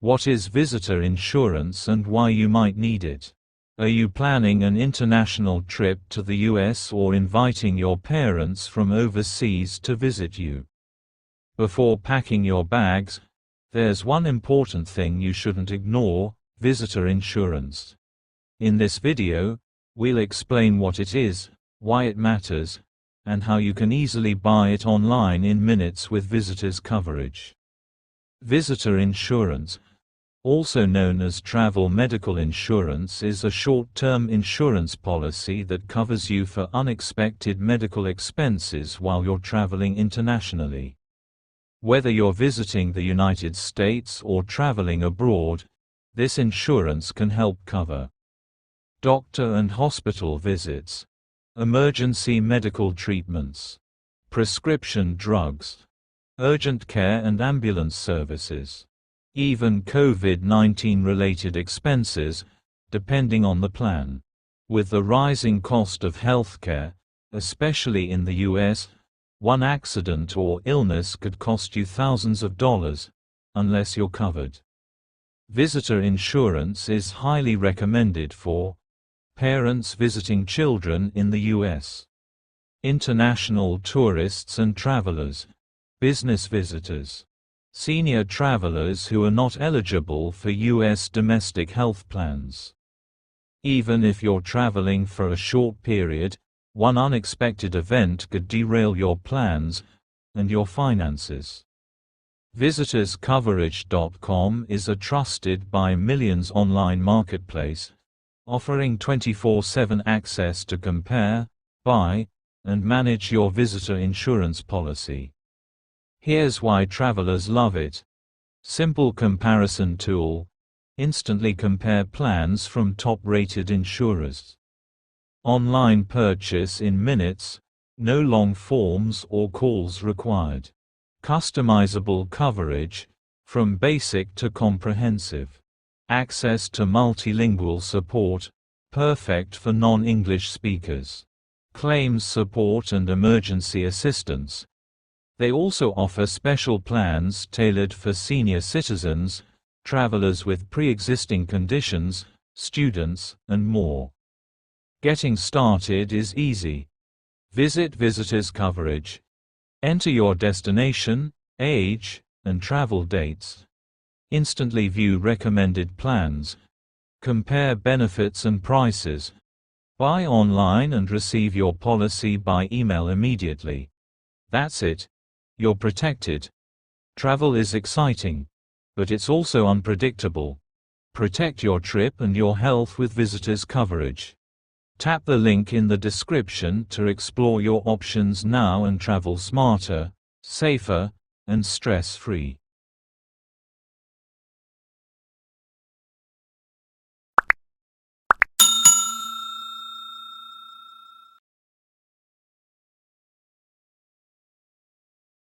What is visitor insurance and why you might need it? Are you planning an international trip to the US or inviting your parents from overseas to visit you? Before packing your bags, there's one important thing you shouldn't ignore: visitor insurance. In this video, we'll explain what it is, why it matters, and how you can easily buy it online in minutes with VisitorsCoverage. Visitor insurance, also known as travel medical insurance, is a short-term insurance policy that covers you for unexpected medical expenses while you're traveling internationally. Whether you're visiting the United States or traveling abroad, this insurance can help cover doctor and hospital visits, emergency medical treatments, prescription drugs, urgent care and ambulance services, even COVID-19 related expenses, depending on the plan. With the rising cost of healthcare, especially in the US, one accident or illness could cost you thousands of dollars, unless you're covered. Visitor insurance is highly recommended for parents visiting children in the US, international tourists and travelers, business visitors, senior travelers who are not eligible for US domestic health plans. Even if you're traveling for a short period, one unexpected event could derail your plans and your finances. VisitorsCoverage.com is a trusted by millions online marketplace, offering 24/7 access to compare, buy, and manage your visitor insurance policy. Here's why travelers love it. Simple comparison tool. Instantly compare plans from top-rated insurers. Online purchase in minutes, no long forms or calls required. Customizable coverage, from basic to comprehensive. Access to multilingual support, perfect for non-English speakers. Claims support and emergency assistance. They also offer special plans tailored for senior citizens, travelers with pre-existing conditions, students, and more. Getting started is easy. Visit VisitorsCoverage. Enter your destination, age, and travel dates. Instantly view recommended plans. Compare benefits and prices. Buy online and receive your policy by email immediately. That's it. You're protected. Travel is exciting, but it's also unpredictable. Protect your trip and your health with VisitorsCoverage. Tap the link in the description to explore your options now and travel smarter, safer, and stress-free.